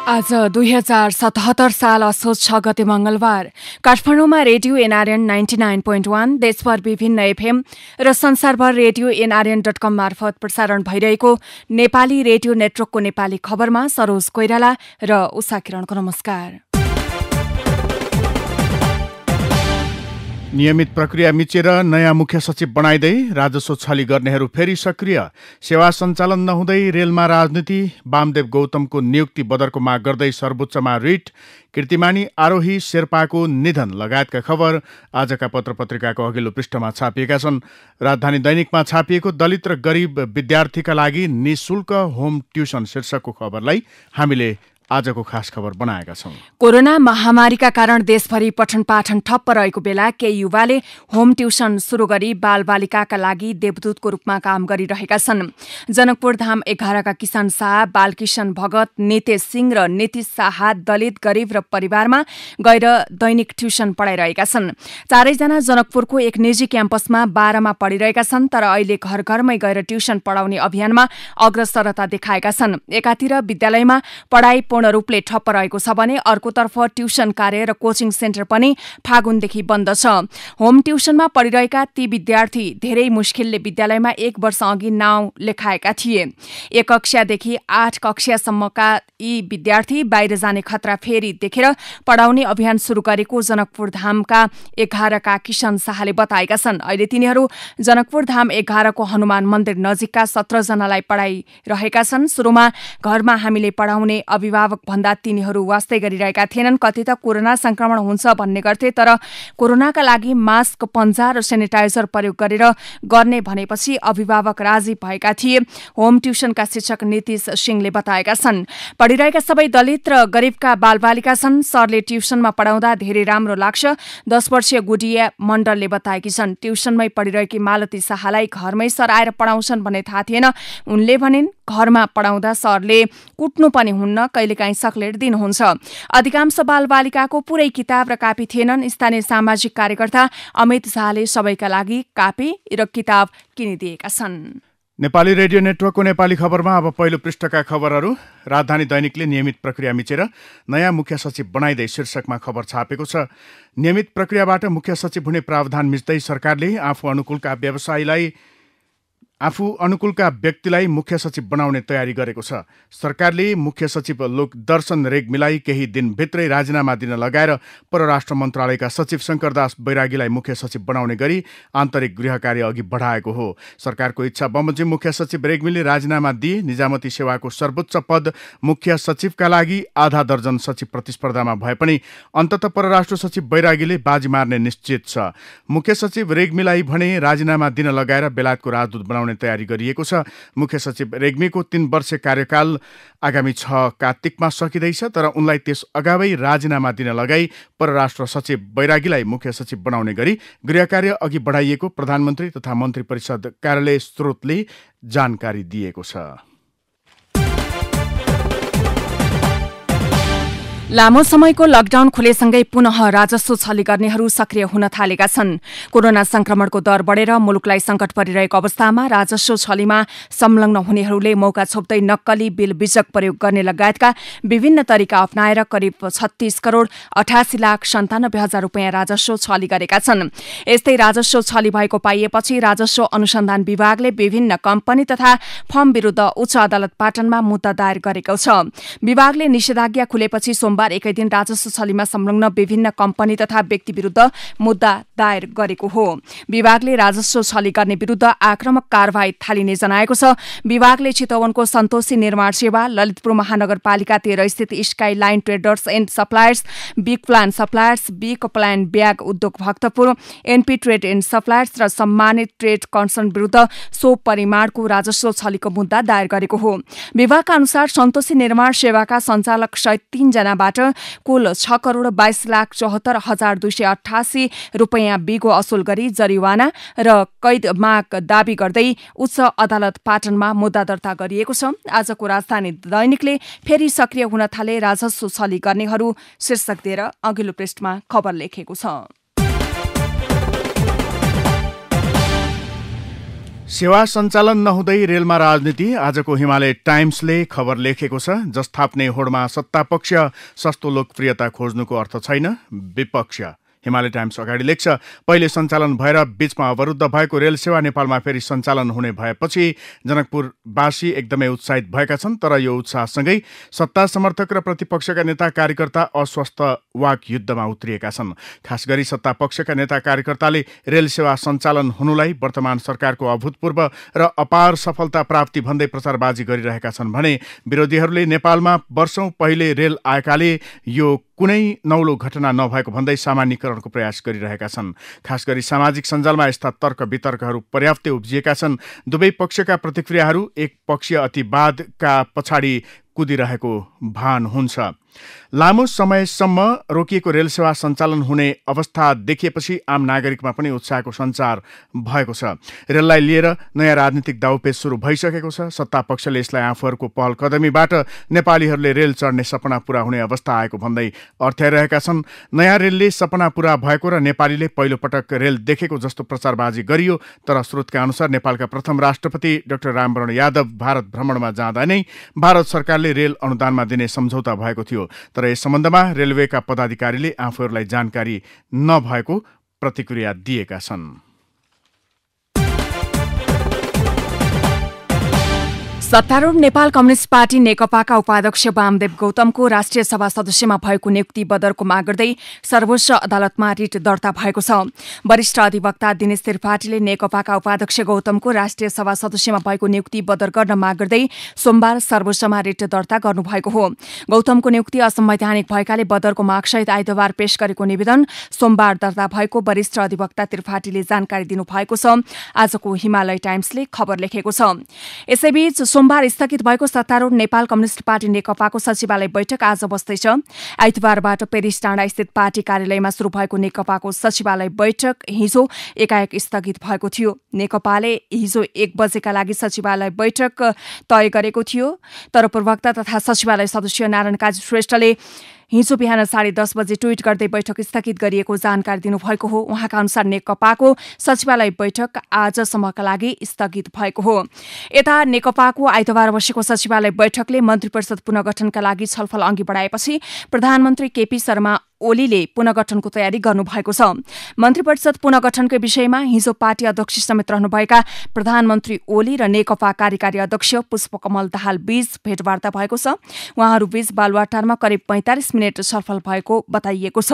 आज 2077 साल असोज 6 गते मंगलबार काठमाडौँमा रेडियो एनआरएन 99.1 देशभर विभिन्न एफएम र संसारभर रेडियो nrn.com मार्फत प्रसारण भइरहेको नेपाली रेडियो नेटवर्कको नेपाली खबरमा सरोज कोइराला र उषा किरणको नमस्कार। नियमित प्रक्रिया मिचेर नयाँ मुख्य सचिव बनाइदै राजस्व छली गर्नेहरू फेरि सक्रिय। सेवा सञ्चालन नहुँदै रेलमा राजनीति। वामदेव गौतमको नियुक्ति बदरको माग गर्दै सर्वोच्चमा रिट। कीर्तिमानी आरोही शेर्पाको निधन लगायतका खबर आजका पत्रपत्रिकाको अघिल्लो पृष्ठमा छापिएका छन्। राजधानी दैनिकमा छापिएको दलित र गरिब विद्यार्थीका लागि निःशुल्क होम ट्युसन शीर्षकको खबरलाई हामीले आजको खास खबर बनाएका छौं। कोरोना महामारीका कारण देशभरि पठन पाठन ठप्प रहेको बेला केही युवाले होम ट्युसन शुरू गरी बालबालिकाका लागि देवदूतको रूपमा काम गरिरहेका छन्। जनकपुर धाम 11 का किसान शाह, बालकिशन भगत, नितेश सिंह र नीतिश शाह दलित, गरिब र परिवारमा गएर दैनिक ट्युसन पढाइरहेका छन्। चारैजना जनकपुरको एक निजी क्याम्पसमा 12 मा पढिरहेका छन्, तर अहिले घर घरमै गएर ट्युसन पढाउने अभियानमा अग्रसरता देखाएका छन्। एकातिर विद्यालयमा पढाइ पूर्ण रूपले ठप्प रहेको छ भने अर्कोतर्फ ट्युसन कार्य र कोचिङ सेन्टर पनि फागुनदेखि बन्द छ। होम ट्युसनमा पढिरहेका ती विद्यार्थी धेरै मुस्किलले विद्यालयमा 1 वर्ष अघि नाउँ लेखाएका थिए। 1 कक्षादेखि 8 कक्षासम्मका यी विद्यार्थी बाहिर जाने खतरा फेरि देखेर पढाउने अभियान शुरू गरेको जनकपुर धामका 11 का किशन शाहले बताएका छन्। अहिले तिनीहरू जनकपुर धाम 11 को हनुमान मन्दिर नजिकका 17 जनालाई पढाइरहेका छन्। सुरुमा घरमा हामीले पढाउने अभिभावक भन्दा तिनीहरू वास्तै गरिरहेका थिएनन्। कति त कोरोना संक्रमण हुन्छ भन्ने गर्थे, तर कोरोनाका लागि मास्क, पन्जा र सेनिटाइजर प्रयोग गरेर गर्ने भनेपछि अभिभावक राजी भएका थिए। होम ट्युसनका शिक्षक नीतिश सिंहले बताएका छन्। पढिरहेका सबै दलित र गरिबका बालबालिका छन्। सरले ट्युसनमा पढाउँदा धेरै राम्रो लाग्छ, 10 वर्षीय गुडिया मण्डलले बताएकी छन्। ट्युसनमै पढिरहेकी मालती शाहलाई घरमै सर आएर पढाउँछन् भन्ने थाहा थिएन। उनले भनिन्, घरमा पढाउँदा सरले कुट्नु पनि हुन्न, कहिलेकाहीँ सक्लेट दिनुहुन्छ। अधिकांश बालबालिकाको पुरै किताब र कापी थिएनन्। स्थानीय सामाजिक कार्यकर्ता अमित शाहले सबैका लागि कापी र किताब किनिदिएका छन्। नेपाली रेडियो नेटवर्कको नेपाली खबरमा अब पहिलो पृष्ठका खबरहरू। राजधानी दैनिकले नियमित प्रक्रिया मिचेर नयाँ मुख्य सचिव बनाइदै शीर्षकमा खबर छापेको छ। नियमित प्रक्रियाबाट मुख्य सचिव हुने प्रावधान मिच्दै सरकारले आफू अनुकूलका व्यक्तिलाई मुख्य सचिव बनाउने तयारी गरेको छ। सरकारले मुख्य सचिव लोकदर्शन रेग्मीलाई केही दिनभित्रै राजीनामा दिन लगाएर परराष्ट्र मन्त्रालयका सचिव शंकरदास बैरागीलाई मुख्य सचिव बनाउने गरी आन्तरिक गृह कार्य अघि बढाएको हो। सरकारको इच्छा बमोजिम मुख्य सचिव रेग्मीले राजीनामा दिए। निजामती सेवाको सर्वोच्च पद मुख्य सचिवका लागि आधा दर्जन सचिव प्रतिस्पर्धामा भए पनि अन्ततः परराष्ट्र सचिव बैरागीले बाजी मार्ने निश्चित छ। मुख्य सचिव रेग्मीलाई भने राजीनामा दिन लगाएर बेलायतको राजदूत बनाउने तयारी गरिएको छ। मुख्य सचिव रेग्मीको 3 वर्ष कार्यकाल आगामी 6 कार्तिकमा सकिँदैछ, तर उनलाई त्यस अगावै राजीनामा दिन लगाई परराष्ट्र सचिव बैरागीलाई मुख्य सचिव बनाउने गरी गृह कार्य अघि बढाइएको प्रधानमन्त्री तथा मन्त्री परिषद कार्यालय स्रोतले जानकारी दिएको छ। लामो समयको लकडाउन खुलेसँगै पुनः राजस्व छली गर्नेहरू सक्रिय हुन थालेका छन्। कोरोना संक्रमणको दर बढेर मुलुकलाई संकट परिरहेको अवस्थामा राजस्व छलीमा संलग्न हुनेहरूले मौका छोप्दै नक्कली बिल बिजक प्रयोग गर्ने लगायतका विभिन्न तरिका अपनाएर करिब 36 करोड़ 88 लाख 97 हजार रुपियाँ राजस्व छली गरेका छन्। यस्तै राजस्व छली भएको पाइएपछि राजस्व अनुसन्धान विभागले विभिन्न कम्पनी तथा फर्म विरुद्ध उच्च अदालत पाटनमा मुद्दा दायर गरेको छ। विभागले निषेधाज्ञा खुलेपछि सोमबार एकै दिन राजस्व छलीमा संलग्न विभिन्न कम्पनी तथा व्यक्ति विरुद्ध मुद्दा दायर गरेको हो। विभागले राजस्व छली गर्ने विरुद्ध आक्रामक कारवाही थालिने जनाएको छ। विभागले चितवनको सन्तोषी निर्माण सेवा, ललितपुर महानगरपालिका 13 स्थित skyline traders and suppliers, big plan suppliers, big plan bag उद्योग Bhaktapur, NP trade and suppliers र सम्मानित ट्रेड कन्सर्न विरुद्ध सो परिमाणको राजस्व छलीको मुद्दा दायर गरेको हो। विभागका अनुसार सन्तोषी निर्माण सेवाका सञ्चालक सहित 3 जनाबाट कुल 6 करोड़ 22 लाख 74 हजार 288 रुपियाँ बिगो असुल गरी जरिवाना र कैद माग दावी गर्दै उच्च अदालत पाटनमा मुद्दा दर्ता गरिएको छ। आजको राजधानी दैनिकले फेरि सक्रिय हुन थाले राजस्व छली गर्नेहरू शीर्षक दिएर अघिल्लो पृष्ठमा खबर लेखेको छ। सेवा सञ्चालन नहुँदै रेलमा राजनीति, आजको हिमालय टाइम्सले खबर लेखेको छ। जस थाप्ने होडमा सत्तापक्ष, सस्तो लोकप्रियता खोज्नुको अर्थ छैन विपक्ष। हिमालय टाइम्स अगाडि लेख्छ, पहिले सञ्चालन भएर बीचमा अवरुद्ध भएको रेल सेवा नेपालमा फेरि सञ्चालन हुने भएपछि जनकपुरवासी एकदमै उत्साहित भएका छन्। तर यो उत्साहसँगै सत्ता समर्थक र प्रतिपक्षका नेता कार्यकर्ता अस्वस्थ वाक युद्धमा उत्रिएका छन्। खास गरी सत्तापक्षका नेता कार्यकर्ताले रेल सेवा सञ्चालन हुनुलाई वर्तमान सरकारको अभूतपूर्व र अपार सफलता प्राप्ति भन्दै प्रचारबाजी गरिरहेका छन् भने विरोधीहरूले नेपालमा वर्षौं पहिले रेल आएकाले यो कुनै नौलो घटना नभएको भन्दै सामान्यीकरणको प्रयास गरिरहेका छन्। खास गरी सामाजिक सञ्जालमा यस्ता तर्क वितर्कहरू पर्याप्तै उब्जिएका छन्। दुवै पक्षका प्रतिक्रियाहरू एक पक्षीय अतिवादका पछाडि कुदिरहेको भान हुन्छ। लामो समयसम्म रोकिएको रेल सेवा सञ्चालन हुने अवस्था देखिएपछि आम नागरिकमा पनि उत्साहको सञ्चार भएको छ। रेललाई लिएर नयाँ राजनीतिक दाउपेच सुरु भइसकेको छ। सत्तापक्षले यसलाई आफूहरूको पहल कदमीबाट नेपालीहरूले रेल चढ्ने सपना पूरा हुने अवस्था आएको भन्दै अर्थ्याइरहेका छन्। नयाँ रेलले सपना पूरा भएको र नेपालीले पहिलोपटक रेल देखेको जस्तो प्रचारबाजी गरियो। तर स्रोतका अनुसार नेपालका प्रथम राष्ट्रपति डाक्टर रामवरण यादव भारत भ्रमणमा जाँदा नै भारत सरकारले रेल अनुदानमा दिने सम्झौता भएको थियो। तर यस सम्बन्धमा रेलवेका पदाधिकारीले आफूहरूलाई जानकारी नभएको प्रतिक्रिया दिएका छन्। सत्तारूढ नेपाल कम्युनिस्ट पार्टी नेकपाका उपाध्यक्ष वामदेव गौतमको राष्ट्रिय सभा सदस्यमा भएको नियुक्ति बदरको माग गर्दै सर्वोच्च अदालतमा रिट दर्ता भएको छ। वरिष्ठ अधिवक्ता दिनेश त्रिपाठीले नेकपाका उपाध्यक्ष गौतमको राष्ट्रिय सभा सदस्यमा भएको नियुक्ति बदर गर्न माग गर्दै सोमबार सर्वोच्चमा रिट दर्ता गर्नुभएको हो। गौतमको नियुक्ति असंवैधानिक भएकाले बदरको मागसहित आइतबार पेश गरेको निवेदन सोमबार दर्ता भएको वरिष्ठ अधिवक्ता त्रिपाठीले जानकारी दिनुभएको छ। आजको हिमालय टाइम्सले खबर लेखेको छ। यसैबीच सोमबार स्थगित भएको सत्तारूढ नेपाल कम्युनिस्ट पार्टी नेकपाको सचिवालय बैठक आज बस्दैछ। आइतबारबाट पेरिस डाँडा स्थित पार्टी कार्यालयमा शुरू भएको नेकपाको सचिवालय बैठक हिजो एकाएक स्थगित भएको थियो। नेकपाले हिजो 1 बजेका लागि सचिवालय बैठक तय गरेको थियो। तर प्रवक्ता तथा सचिवालय सदस्य नारायण काजी श्रेष्ठले हिजो बिहान 10:30 बजे ट्वीट गर्दै बैठक स्थगित गरिएको जानकारी दिनुभएको हो। उहाँका अनुसार नेकपाको सचिवालय बैठक आजसम्मका लागि स्थगित भएको हो। यता नेकपाको आइतबार बसेको सचिवालय बैठकले मन्त्री परिषद पुनर्गठनका लागि छलफल अघि बढाएपछि प्रधानमन्त्री केपी शर्मा ओलीले पुनर्गठनको तयारी गर्नुभएको छ। मन्त्री परिषद पुनर्गठनको विषयमा हिजो पार्टी अध्यक्ष समेत रहनुभएका प्रधानमन्त्री ओली र नेकपा कार्यकारी अध्यक्ष पुष्पकमल दाहाल बीच भेटवार्ता भएको छ। उहाँहरू बीच बालुवाटारमा करिब 45 मिनट छलफल भएको बताइएको छ।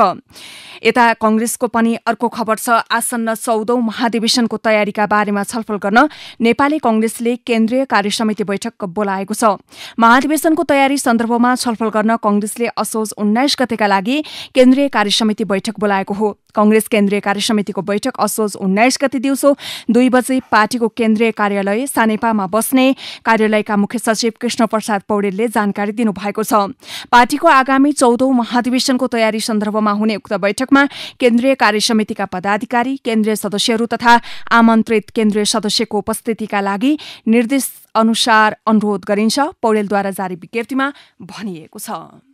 यता कंग्रेसको पनि अर्को खबर छ। आसन्न 14औं महाधिवेशनको तयारीका बारेमा छलफल गर्न नेपाली कंग्रेसले केन्द्रीय कार्यसमिति बैठक बोलाएको छ। महाधिवेशनको तयारी सन्दर्भमा छलफल गर्न कंग्रेसले असोज 19 गतेका लागि केन्द्रीय कार्यसमिति बैठक बोलाएको हो। कंग्रेस केन्द्रीय कार्यसमितिको बैठक असोज 19 गते दिउँसो 2 बजे पार्टीको केन्द्रीय कार्यालय सानेपामा बस्ने कार्यालयका मुख्य सचिव कृष्ण प्रसाद पौडेलले जानकारी दिनुभएको छ। पार्टीको आगामी 14औं महाधिवेशनको तयारी सन्दर्भमा हुने उक्त बैठकमा केन्द्रीय कार्यसमितिका पदाधिकारी, केन्द्रीय सदस्यहरू तथा आमन्त्रित केन्द्रीय सदस्यको उपस्थितिका लागि निर्देश अनुसार अनुरोध गरिन्छ, पौडेलद्वारा जारी विज्ञप्तिमा भनिएको छ।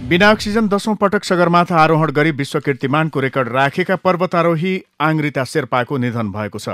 बिना अक्सिजन 10औं पटक सगरमाथा आरोहण गरी विश्व कीर्तिमानको रेकर्ड राखेका पर्वतारोही आङ्ग्रिता शेर्पाको निधन भएको छ।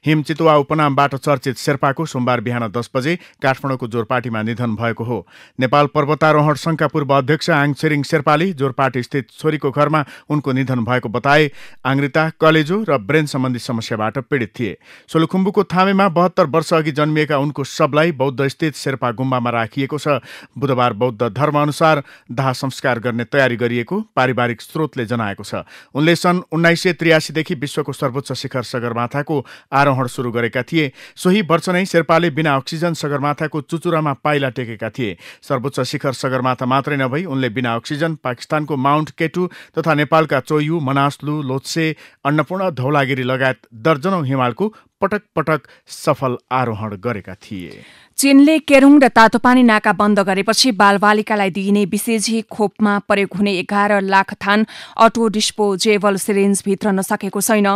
हिमचितुवा उपनामबाट चर्चित शेर्पाको सोमबार बिहान 10 बजे काठमाडौँको जोरपाटीमा निधन भएको हो। नेपाल पर्वतारोहण संघका पूर्व अध्यक्ष आङछेरिङ शेर्पाले जोरपाटी स्थित छोरीको घरमा उनको निधन भएको बताए। आङ्ग्रिता कलेजो र ब्रेन सम्बन्धी समस्याबाट पीडित थिए। सोलुखुम्बुको थामेमा 72 वर्ष अघि जन्मिएका उनको शवलाई बौद्ध स्थित शेर्पा गुम्बामा राखिएको छ। बुधबार बौद्ध धर्म अनुसार दाह संस्कार गर्ने तयारी गरिएको पारिवारिक स्रोतले जनाएको छ। उनले सन् 1983 देखि विश्वको सर्वोच्च शिखर सगरमाथाको आरोहण सुरु गरेका थिए। सोही वर्ष नै शेर्पाले बिना अक्सिजन सगरमाथाको चुचुरामा पाइला टेकेका थिए। सर्वोच्च शिखर सगरमाथा मात्रै नभई उनले बिना अक्सिजन पाकिस्तानको माउन्ट केटु तथा नेपालका चोयु, मनासलु, लोत्से, अन्नपूर्ण, धौलागिरी लगायत दर्जनौं हिमालको पटक पटक सफल आरोहण गरेका थिए। चीनले केरुङ र तातोपानी नाका बन्द गरेपछि बालबालिकालाई दिइने बीसीजी खोपमा प्रयोग हुने 11 लाख थान अटो डिस्पोजेबल सिरिन्ज भित्र नसकेको छैन।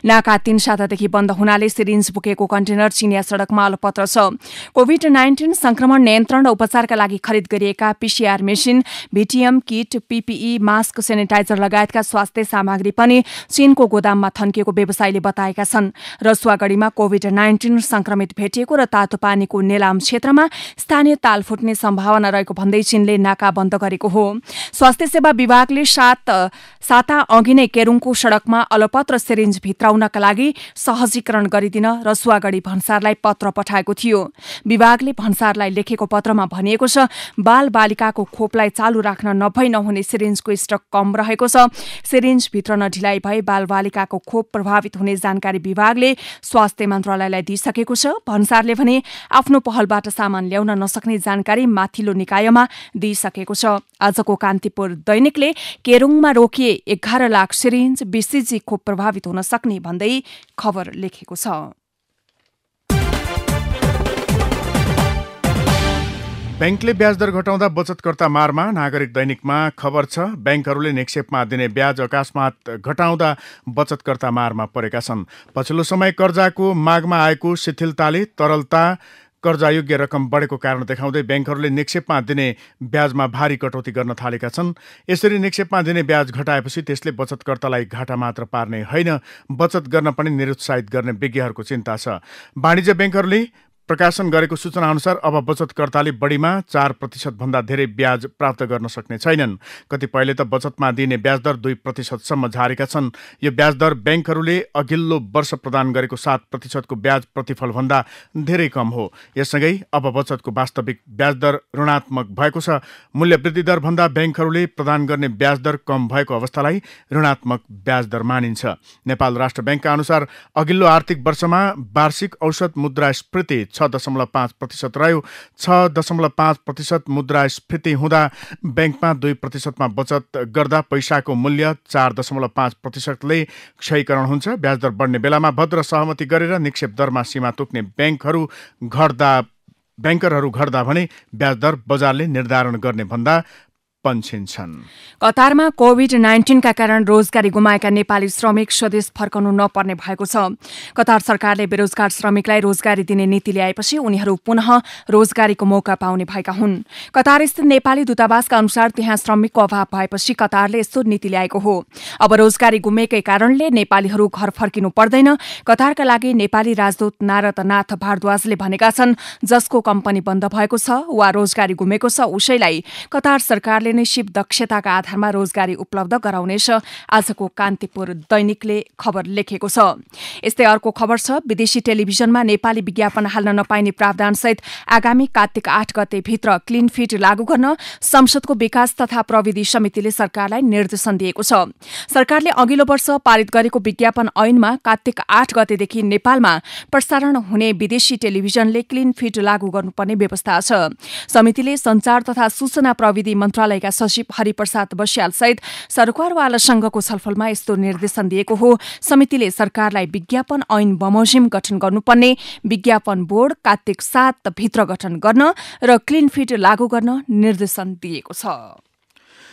नाका 3 सातादेखि बन्द हुनाले सिरिन्ज बोकेको कन्टेनर चिनिया सड़कमा अलपत्र छ। कोभिड-19 संक्रमण नियन्त्रण र उपचारका लागि खरिद गरिएका पीसीआर मेसिन, भीटीएम किट, पीपीई, मास्क, सेनिटाइजर लगायतका स्वास्थ्य सामग्री पनि चीनको गोदाममा थन्किएको व्यवसायीले बताएका छन्। रसुवागढीमा कोभिड-19 संक्रमित भेटिएको र तातोपानीको नेला क्षेत्रमा स्थानीय ताल फुट्ने सम्भावना रहेको भन्दै चीनले नाका बन्द गरेको हो। स्वास्थ्य सेवा विभागले साता अघि नै केरुङको सड़कमा अलपत्र सिरिन्ज भित्राउनका लागि सहजीकरण गरिदिन रसुवागढी भन्सारलाई पत्र पठाएको थियो। विभागले भन्सारलाई लेखेको पत्रमा भनिएको छ, बाल बालिकाको खोपलाई चालू राख्न नभई नहुने सिरिन्जको स्टक कम रहेको छ। सिरिन्ज भित्रन ढिलाइ भए बालबालिकाको खोप प्रभावित हुने जानकारी विभागले स्वास्थ्य मन्त्रालयलाई दिइसकेको छ। भन्सारले भने आफ्नो पहलबाट सामान ल्याउन नसक्ने जानकारी माथिल्लो निकायमा दिइसकेको छ। आजको कान्तिपुर दैनिकले केरुङमा रोकिए 11 लाख सिरिन्ज बीसीजी खोप प्रभावित हुन सक्ने भन्दै खबर लेखेको छ। बैंकले ब्याजदर घटाउँदा बचतकर्ता मारमा नागरिक दैनिकमा खबर छ। बैंकहरूले निक्षेपमा दिने ब्याज अकस्मात घटाउँदा बचतकर्ता मारमा परेका छन्। पछिल्लो समय कर्जाको मागमा आएको शिथिलताले तरलता कर्जायोग्य रकम बढेको कारण देखाउँदै बैंकहरूले निक्षेपमा दिने ब्याजमा भारी कटौती गर्न थालेका छन्। यसरी निक्षेपमा दिने ब्याज घटाएपछि त्यसले बचतकर्तालाई घाटा मात्र पार्ने होइन, बचत गर्न पनि निरुत्साहित गर्ने विज्ञहरूको चिन्ता छ। वाणिज्य बैंकहरूले प्रकाशन गरेको सूचना अनुसार अब बचतकर्ताले बढीमा 4% भन्दा धेरै ब्याज प्राप्त गर्न सक्ने छैनन्। कतिपयले त बचतमा दिइने ब्याजदर 2% सम्म झारेका छन्। यो ब्याजदर बैंकहरूले अघिल्लो वर्ष प्रदान गरेको 7% को ब्याज प्रतिफल भन्दा धेरै कम हो। यससँगै अब बचतको वास्तविक ब्याजदर ऋणात्मक भएको छ। मूल्य वृद्धि दर भन्दा बैंकहरूले प्रदान गर्ने ब्याजदर कम भएको अवस्थालाई ऋणात्मक ब्याजदर मानिन्छ। नेपाल राष्ट्र बैंकका अनुसार अघिल्लो आर्थिक वर्षमा वार्षिक औसत मुद्रास्फीति 6.5% रह्यो। 6.5% मुद्रास्फीति हुँदा बैंकमा 2% बचत गर्दा पैसाको मूल्य 4.5%ले क्षयीकरण हुन्छ। ब्याजदर बढ्ने बेलामा भद्र सहमति गरेर निक्षेप दरमा सीमा तोक्ने बैंकरहरू घट्दा भने ब्याजदर बजारले निर्धारण गर्ने भन्दा पन्छिन्छन्। कतारमा कोभिड-19 का कारण रोजगारी गुमाएका नेपाली श्रमिक स्वदेश फर्कनु नपर्ने भएको छ। कतार सरकारले बेरोजगार श्रमिकलाई रोजगारी दिने नीति ल्याएपछि उनीहरू पुनः रोजगारीको मौका पाउने भएका हुन्। कतार स्थित नेपाली दूतावासका अनुसार त्यहाँ श्रमिकको अभाव भएपछि कतारले यस्तो नीति ल्याएको हो। अब रोजगारी गुमेकै कारणले नेपालीहरू घर फर्किनु पर्दैन। कतारका लागि नेपाली राजदूत नारदनाथ भारद्वाजले भनेका छन्, जसको कम्पनी बन्द भएको छ वा रोजगारी गुमेको छ उसैलाई कतार सरकारले नै सिप दक्षताका आधारमा रोजगारी उपलब्ध गराउनेछ। आजको कान्तिपुर दैनिकले खबर लेखेको छ। यस्तै अर्को खबर छ, विदेशी टेलिभिजनमा नेपाली विज्ञापन हाल्न नपाइने प्रावधानसहित आगामी कार्तिक 8 गते भित्र क्लिन फिट लागू गर्न संसदको विकास तथा प्रविधि समितिले सरकारलाई निर्देशन दिएको छ। सरकारले अघिल्लो वर्ष पारित गरेको विज्ञापन ऐनमा कार्तिक 8 गतेदेखि नेपालमा प्रसारण हुने विदेशी टेलिभिजनले क्लिन फिट लागू गर्नुपर्ने व्यवस्था छ। समितिले संचार तथा सूचना प्रविधि मन्त्रालय सचिव हरिप्रसाद बस्याल सहित सरकारवाला संघको छलफलमा यस्तो निर्देशन दिएको हो। समितिले सरकारलाई विज्ञापन ऐन बमोजिम गठन गर्नुपर्ने, विज्ञापन बोर्ड कार्तिक 7 भित्र गठन गर्न र क्लिन फिट लागू गर्न निर्देशन दिएको छ।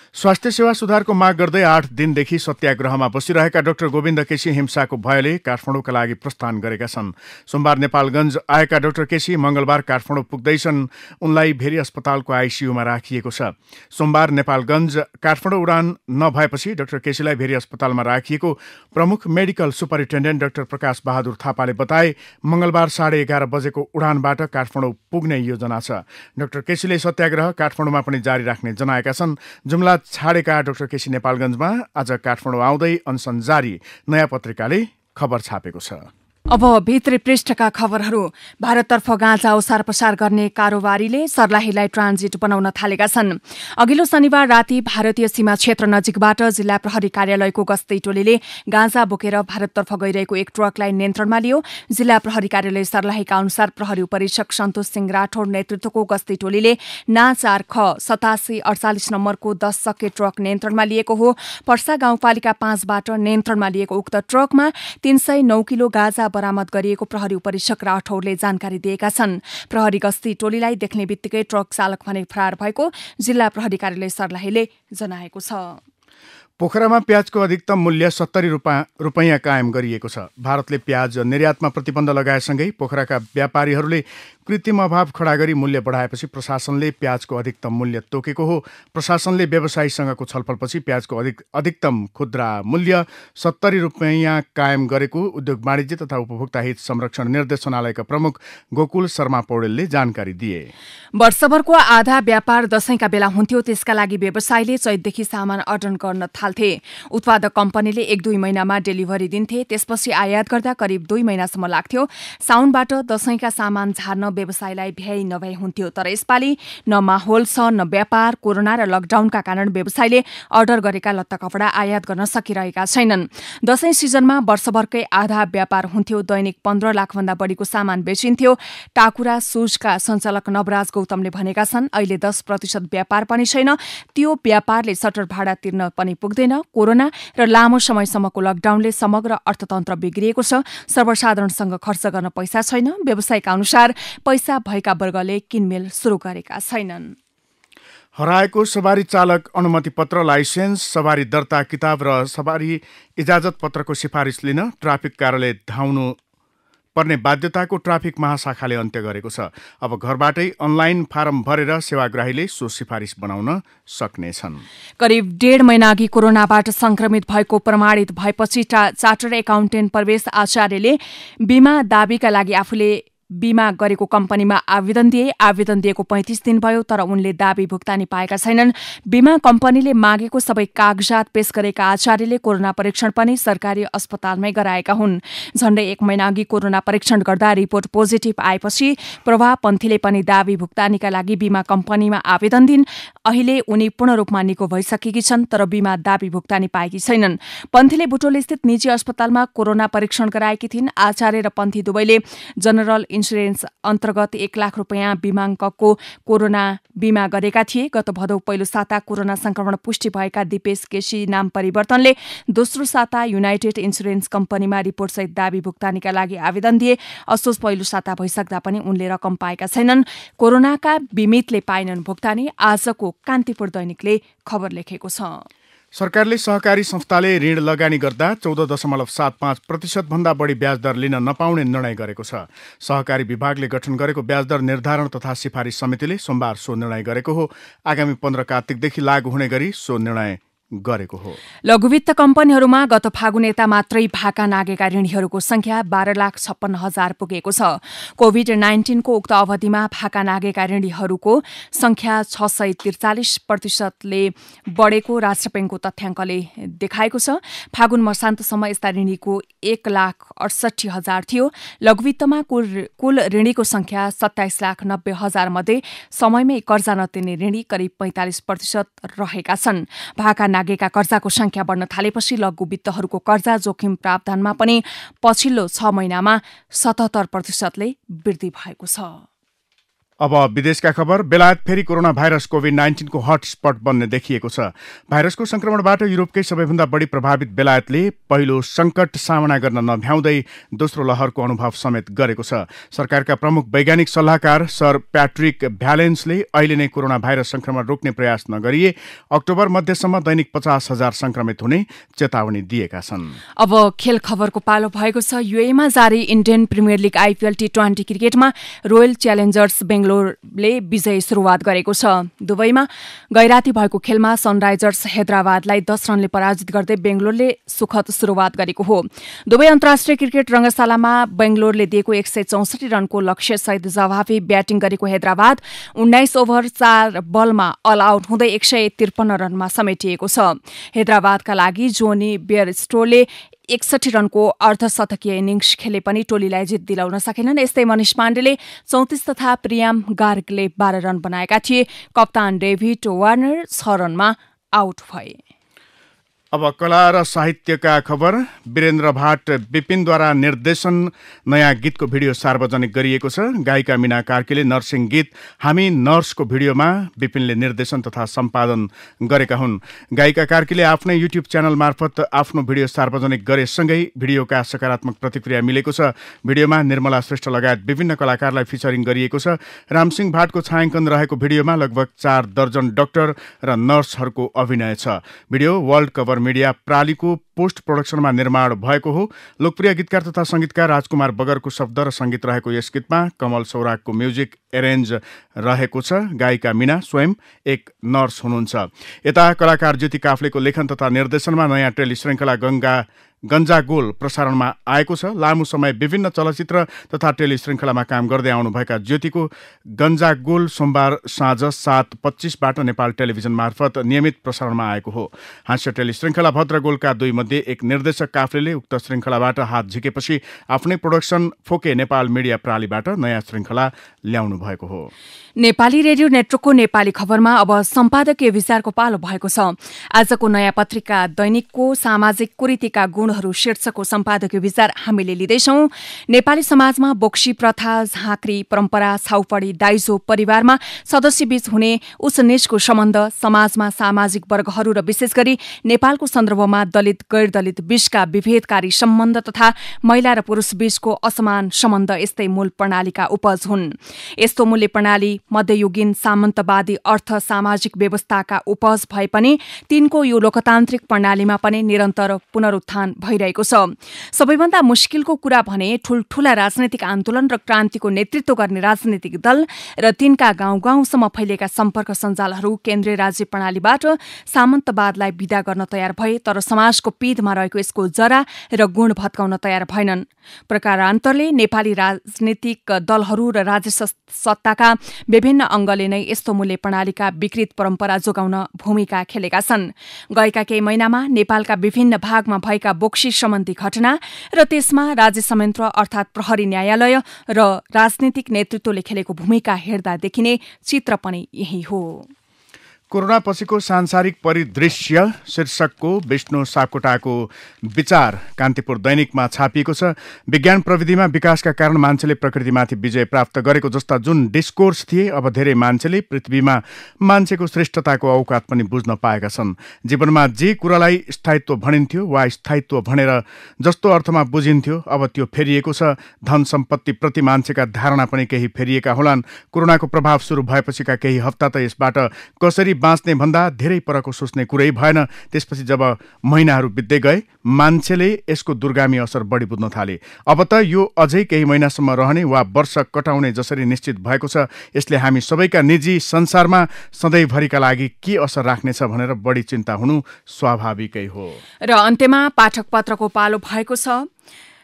स्वास्थ्य सेवा सुधारको माग गर्दै 8 दिनदेखि सत्याग्रहमा बसिरहेका डाक्टर गोविन्द केसी हिंसाको भयले काठमाडौँका लागि प्रस्थान गरेका छन्। सोमबार नेपालगञ्ज आएका डाक्टर केसी मंगलबार काठमाडौँ पुग्दैछन्। उनलाई भेरी अस्पतालको आइसियूमा राखिएको छ। सोमबार नेपालगञ्ज काठमाडौँ उडान नभएपछि डाक्टर केसीलाई भेरी अस्पतालमा राखिएको प्रमुख मेडिकल सुपरिन्टेन्डेन्ट डाक्टर प्रकाश बहादुर थापाले बताए। मंगलबार 11:30 बजेको उडानबाट काठमाडौँ पुग्ने योजना छ। डाक्टर केसीले सत्याग्रह काठमाडौँमा पनि जारी राख्ने जनाएका छन्। जुम्ला छाडेका डाक्टर केसी नेपालगञ्जमा आज काठमाडौँ आउँदै अनसन जारी, नयाँ पत्रिकाले खबर छापेको छ। अब भित्री पृष्ठका खबरहरू। भारततर्फ गाँजा ओसार पसार गर्ने कारोबारीले सर्लाहीलाई ट्रान्जिट बनाउन थालेका छन्। अघिल्लो शनिबार राति भारतीय सीमा क्षेत्र नजिकबाट जिल्ला प्रहरी कार्यालयको गस्ती टोलीले गाँजा बोकेर भारततर्फ गइरहेको एक ट्रकलाई नियन्त्रणमा लियो। जिल्ला प्रहरी कार्यालय सर्लाहीका अनुसार प्रहरी उपरीक्षक सन्तोष सिंह राठौड नेतृत्वको गस्ती टोलीले ना 4 ख 8748 नम्बरको 10 चक्के ट्रक नियन्त्रणमा लिएको हो। पर्सा गाउँपालिका 5बाट नियन्त्रणमा लिएको उक्त ट्रकमा 309 किलो गाँजा बरामद गरिएको प्रहरी उपरीक्षक राठौरले जानकारी दिएका छन्। प्रहरी गस्ती टोलीलाई देख्ने बित्तिकै ट्रक चालक भने फरार भएको जिल्ला प्रहरी कार्यालय सर्लाहीले जनाएको छ। पोखरामा प्याजको अधिकतम मूल्य 70 रुपैयाँ कायम गरिएको छ। भारतले प्याज निर्यातमा प्रतिबन्ध लगाएसँगै पोखराका व्यापारीहरूले कृत्रिम अभाव खडा गरी मूल्य बढाएपछि प्रशासनले प्याजको अधिकतम मूल्य तोकेको हो। प्रशासनले व्यवसायीसँगको छलफलपछि प्याजको अधिकतम खुद्रा मूल्य 70 रुपैयाँ कायम गरेको उद्योग वाणिज्य तथा उपभोक्ता हित संरक्षण निर्देशनालयका प्रमुख गोकुल शर्मा पौडेलले जानकारी दिए। वर्षभरको आधा व्यापार दशैंका बेला हुन्थ्यो, त्यसका लागि व्यवसायीले चैतदेखि सामान अर्डर गर्न थाल्थे। उत्पादक कम्पनीले 1-2 महिनामा डेलिभरी दिन्थे, त्यसपछि आयात गर्दा करिब 2 महिनासम्म लाग्थ्यो। साउनबाट दशैंका सामान झार्न व्यवसायलाई भ्याइ नभए हुन्थ्यो, तर यसपालि न माहौल छ न व्यापार। कोरोना र लकडाउनका कारण व्यवसायले अर्डर गरेका लत्ता कपडा आयात गर्न सकिरहेका छैनन्। दशैं सिजनमा वर्षभरकै आधा व्यापार हुन्थ्यो, दैनिक 15 लाखभन्दा बढीको सामान बेचिन्थ्यो। टाकुरा सुजका सञ्चालक नवराज गौतमले भनेका छन्, अहिले 10% व्यापार पनि छैन। त्यो व्यापारले सटर भाडा तिर्न पनि पुग्दैन। कोरोना र लामो समयसम्मको लकडाउनले समग्र अर्थतन्त्र बिग्रिएको छ। सर्वसाधारणसँग खर्च गर्न पैसा छैन। व्यवसायका अनुसार पैसा भएका वर्गले किनमेल सुरु गरेका छैनन्। हराएको सवारी चालक अनुमति पत्र, लाइसेन्स, सवारी दर्ता किताब र सवारी इजाजत पत्रको सिफारिस लिन ट्राफिक कार्यालय धाउनु पर्ने बाध्यताको ट्राफिक महाशाखाले अन्त्य गरेको छ। अब घरबाटै अनलाइन फारम भरेर सेवाग्राहीले सो सिफारिस बनाउन सक्नेछन्। करिब 1.5 महिना अघि कोरोनाबाट संक्रमित भएको प्रमाणित भएपछि चार्टर्ड एकाउन्टेन्ट प्रवेश आचार्यले बीमा दाबीका लागि आफूले बीमा गरेको कम्पनीमा आवेदन दिए। आवेदन दिएको 35 दिन भयो, तर उनले दाबी भुक्तानी पाएका छैनन्। बीमा कम्पनीले मागेको सबै कागजात पेश गरेका आचार्यले कोरोना परीक्षण पनि सरकारी अस्पतालमै गराएका हुन्। झण्डै 1 महिना अघि कोरोना परीक्षण गर्दा रिपोर्ट पोजिटिभ आएपछि प्रभा पन्थीले पनि दाबी भुक्तानीका लागि बीमा कम्पनीमा आवेदन दिइन्। अहिले उनी पूर्ण रूपमा निको भइसकेकी छन्, तर बीमा दाबी भुक्तानी पाएकी छैनन्। पन्थीले बुटोल स्थित निजी अस्पतालमा कोरोना परीक्षण गराएकी थिइन्। आचार्य र पन्थी दुवैले जनरल इन्सुरेन्स अन्तर्गत 1 लाख रुपैयाँ बीमाङ्कको कोरोना बीमा गरेका थिए। गत भदौ पहिलो साता कोरोना संक्रमण पुष्टि भएका दिपेश केसी नाम परिवर्तनले दोस्रो साता युनाइटेड इन्सुरेन्स कम्पनीमा रिपोर्टसहित दाबी भुक्तानीका लागि आवेदन दिए। असोज पहिलो साता भइसक्दा पनि उनले रकम पाएका छैनन्। कोरोनाका बिमितले पाइनन् भुक्तानी। आजको कान्तिपुर दैनिकले खबर लेखेको छ। सरकारले सहकारी संस्थाले ऋण लगानी गर्दा 14.75% भन्दा बढी ब्याज दर लिन नपाउने निर्णय गरेको छ। सहकारी विभागले गठन गरेको ब्याज दर निर्धारण तथा सिफारिस समितिले सोमबार सो निर्णय गरेको हो। आगामी 15 कार्तिकदेखि लागू हुने गरी सो निर्णय गरेको हो। लघुवित्त कम्पनीहरूमा गत फागुन यता मात्रै भाका नागेका ऋणीहरूको संख्या 12,56,000 पुगेको छ। कोभिड-19 को उक्त अवधिमा भाका नागेका ऋणीहरूको संख्या 643% बढेको राष्ट्र ब्याङ्कको तथ्याङ्कले देखाएको छ। फागुन मसान्तसम्म यस्ता ऋणीको 1,68,000 थियो। लघुवित्तमा कुल ऋणीको संख्या 27,90,000 मध्ये समयमै कर्जा नतिर्ने ऋणी करिब 45% रहेका छन्। भाका नागेका कर्जाको संख्या बढ्न थालेपछि लघु वित्तहरूको कर्जा जोखिम प्रावधानमा पनि पछिल्लो 6 महिनामा 77% वृद्धि भएको छ। अब विदेशका खबर। बेलायत फेरि कोरोना भाइरस कोभिड-19 को हटस्पट बन्ने देखिएको छ। भाइरसको संक्रमणबाट युरोपकै सबैभन्दा बढी प्रभावित बेलायतले पहिलो संकट सामना गर्न नभ्याउँदै दोस्रो लहरको अनुभव समेत गरेको छ। सरकारका प्रमुख वैज्ञानिक सल्लाहकार सर प्याट्रिक भ्यालेन्सले अहिले नै कोरोना भाइरस संक्रमण रोक्ने प्रयास नगरिए अक्टोबर मध्यसम्म दैनिक 50,000 संक्रमित हुने चेतावनी दिएका छन्। अब खेल खबरको पालो भएको छ। युएईमा जारी Indian premier league IPL T20 क्रिकेटमा रोयल च्यालेन्जर्स बेंगलोरले विजयी सुरुवात गरेको छ। दुबईमा गैराती भएको खेलमा सनराइजर्स हैदराबादलाई 10 रनले पराजित गर्दै बेंगलोरले सुखद सुरुवात गरेको हो। दुबई अन्तर्राष्ट्रिय क्रिकेट रंगशालामा बेंगलोरले दिएको 164 रनको लक्ष्यसहित जवाफी ब्याटिङ गरेको हैदराबाद 19 ओभर 4 बलमा अल आउट हुँदै 153 रनमा समेटिएको छ। हैदराबादका लागि जोनी बेयरस्टोले 61 रनको अर्धशतकीय इनिङ्स खेले पनि टोलीलाई जित दिलाउन सकेनन्। यस्तै मनिष पाण्डेले 34 तथा प्रियाम गार्गले 12 रन बनाएका थिए। कप्तान डेभिड वार्नर 6 रनमा आउट भए। अब कला र साहित्यका खबर। वीरेन्द्र भाट विपिनद्वारा निर्देशन नयाँ गीतको भिडियो सार्वजनिक गरिएको छ। गायिका मीना कार्कीले नर्सिङ गीत हामी नर्सको भिडियोमा विपिनले निर्देशन तथा सम्पादन गरेका हुन्। गायिका कार्कीले आफ्नै युट्युब च्यानल मार्फत आफ्नो भिडियो सार्वजनिक गरेसँगै भिडियोका सकारात्मक प्रतिक्रिया मिलेको छ। भिडियोमा निर्मला श्रेष्ठ लगायत विभिन्न कलाकारलाई फिचरिङ गरिएको छ। रामसिंह भाटको छायाङ्कन रहेको भिडियोमा लगभग 4 दर्जन डाक्टर र नर्सहरूको अभिनय छ। भिडियो वर्ल्ड कभर मिडिया प्रालीको पोस्ट प्रोडक्सनमा निर्माण भएको हो। लोकप्रिय गीतकार तथा संगीतकार राजकुमार बगरको शब्द र संगीत रहेको यस गीतमा कमल सौरागको म्युजिक एरेन्ज रहेको छ। गायिका मीना स्वयं एक नर्स हुनुहुन्छ। यता कलाकार ज्योति काफ्लेको लेखन तथा निर्देशनमा नयाँ टेलिश्रृङ्खला गन्जागोल प्रसारणमा आएको छ। लामो समय विभिन्न चलचित्र तथा टेलिश्रृङ्खलामा काम गर्दै आउनुभएका ज्योतिको गन्जागोल सोमबार साँझ 7:25बाट नेपाल टेलिभिजन मार्फत नियमित प्रसारणमा आएको हो। हास्य टेलिश्रृङ्खला भद्रगोलका 2 मध्ये एक निर्देशक काफ्लेले उक्त श्रृङ्खलाबाट हात झिकेपछि आफ्नै प्रोडक्सन फोके नेपाल मिडिया प्रालीबाट नयाँ श्रृङ्खला ल्याउनु भएको हो। नेपाली रेडियो नेटवर्कको नेपाली खबरमा अब सम्पादकीय विचारको पालो भएको छ। आजको नयाँ पत्रिका दैनिकको सामाजिक कुरीतिका गुणहरू शीर्षकको सम्पादकीय विचार हामीले लिँदैछौं। नेपाली समाजमा बोक्सी प्रथा, झाँक्री परम्परा, छाउपडी, दाइजो परिवारमा सदस्यबीच हुने उच्च नीचको सम्बन्ध, समाजमा सामाजिक वर्गहरू र विशेष गरी नेपालको सन्दर्भमा दलित गैर दलित बीचका विभेदकारी सम्बन्ध तथा महिला र पुरुष बीचको असमान सम्बन्ध यस्तै मूल प्रणालीका उपज हुन्। यस्तो मूल्य प्रणाली मध्ययुगीन सामन्तवादी अर्थ सामाजिक व्यवस्थाका उपज भए पनि तिनको यो लोकतान्त्रिक प्रणालीमा पनि निरन्तर पुनरुत्थान भइरहेको छ। सबैभन्दा मुस्किलको कुरा भने ठूलठूला राजनैतिक आन्दोलन र क्रान्तिको नेतृत्व गर्ने राजनैतिक दल र तिनका गाउँ गाउँसम्म फैलिएका सम्पर्क सञ्जालहरू केन्द्रीय राज्य प्रणालीबाट सामन्तवादलाई विदा गर्न तयार भए तर समाजको पीडमा रहेको यसको जरा र गुण भत्काउन तयार भएनन्। प्रकारान्तरले नेपाली राजनीतिक दलहरू र राज्य सत्ताका विभिन्न अङ्गले नै यस्तो मूल्य प्रणालीका विकृत परम्परा जोगाउन भूमिका खेलेका छन्। गएका केही महिनामा नेपालका विभिन्न भागमा भएका बोक्सी सम्बन्धी घटना र त्यसमा राज्य संयन्त्र अर्थात् प्रहरी न्यायालय र राजनीतिक नेतृत्वले खेलेको भूमिका हेर्दा देखिने चित्र पनि यही हो। कोरोना पछिको सांसारिक परिदृश्य शीर्षकको विष्णु सापकोटाको विचार कान्तिपुर दैनिकमा छापिएको छ। विज्ञान प्रविधिमा विकासका कारण मान्छेले प्रकृतिमाथि विजय प्राप्त गरेको जस्ता जुन डिस्कोर्स थिए अब धेरै मान्छेले पृथ्वीमा मान्छेको श्रेष्ठताको औकात पनि बुझ्न पाएका छन्। जीवनमा जे कुरालाई स्थायित्व भनिन्थ्यो वा स्थायित्व भनेर जस्तो अर्थमा बुझिन्थ्यो अब त्यो फेरिएको छ। धन सम्पत्ति प्रति मान्छेका धारणा पनि केही फेरिएका होलान्। कोरोनाको प्रभाव सुरु भएपछिका केही हप्ता त यसबाट कसरी बाँच्ने भन्दा धेरै परको सोच्ने कुरै भएन। त्यसपछि जब महिनाहरू बित्दै गए मान्छेले यसको दुर्गामी असर बढी बुझ्न थाले। अब त यो अझै केही महिनासम्म रहने वा वर्ष कटाउने जसरी निश्चित भएको छ। यसले हामी सबैका निजी संसारमा सधैँभरिका लागि के असर राख्नेछ भनेर बढी चिन्ता हुनु स्वाभाविकै हो। र अन्त्यमा पाठक पत्रको पालो भएको छ।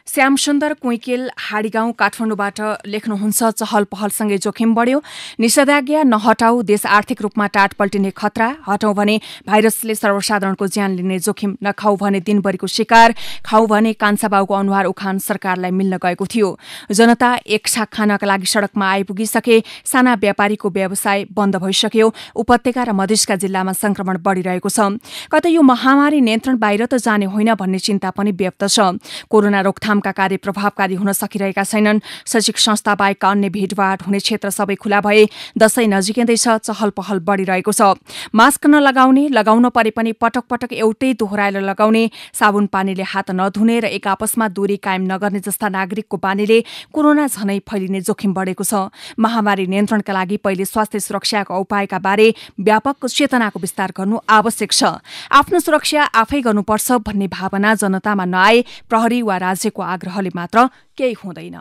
श्यामसुन्दर कुइकेल हाडीगाउँ काठमाडौँबाट लेख्नुहुन्छ, चहल पहलसँगै जोखिम बढ्यो। निषेधाज्ञा नहटाऊ देश आर्थिक रूपमा टाट पल्टिने खतरा, हटाऊ भने भाइरसले सर्वसाधारणको ज्यान लिने जोखिम, नखाऊ भने दिनभरिको शिकार, खाऊ भने कान्छाबाउको अनुहार उखान सरकारलाई मिल्न गएको थियो। जनता एक छाक खानका लागि सड़कमा आइपुगिसके, साना व्यापारीको व्यवसाय बन्द भइसक्यो। उपत्यका र मधेसका जिल्लामा संक्रमण बढ़िरहेको छ। कतै यो महामारी नियन्त्रण बाहिर त जाने होइन भन्ने चिन्ता पनि व्यक्त छ। कोरोना रोकथाम का कार्य प्रभावकारी हुन सकिरहेका छैनन्। शैक्षिक संस्था बाहेकका अन्य भिडभाड हुने क्षेत्र सबै खुला भए। दशैं नजिकै छ, चहल पहल बढ़िरहेको छ। मास्क नलगाउने, लगाउन परे पनि पटक पटक एउटै दोहोऱ्याएर लगाउने, साबुन पानीले हात नधुने र एक आपसमा दूरी कायम नगर्ने जस्ता नागरिकको बानीले कोरोना झनै फैलिने जोखिम बढ़ेको छ। महामारी नियन्त्रणका लागि पहिले स्वास्थ्य सुरक्षाका उपायका बारे व्यापक चेतनाको विस्तार गर्नु आवश्यक छ। आफ्नो सुरक्षा आफै गर्नुपर्छ भन्ने भावना जनतामा नआए प्रहरी वा राज्यको आग्रहले मात्र केही हुँदैन।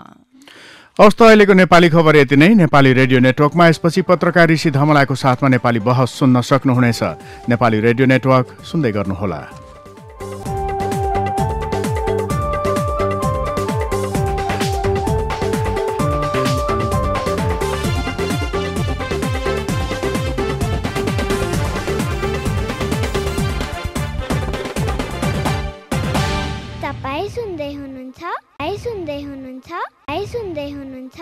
हवस् त अहिलेको नेपाली खबर यति नै। नेपाली रेडियो नेटवर्कमा यसपछि पत्रकार ऋषि धमलाको साथमा नेपाली बहस सुन्न सक्नुहुनेछ। नेपाली रेडियो नेटवर्क सुन्दै गर्नुहोला। सुन्दै हुनुहुन्छ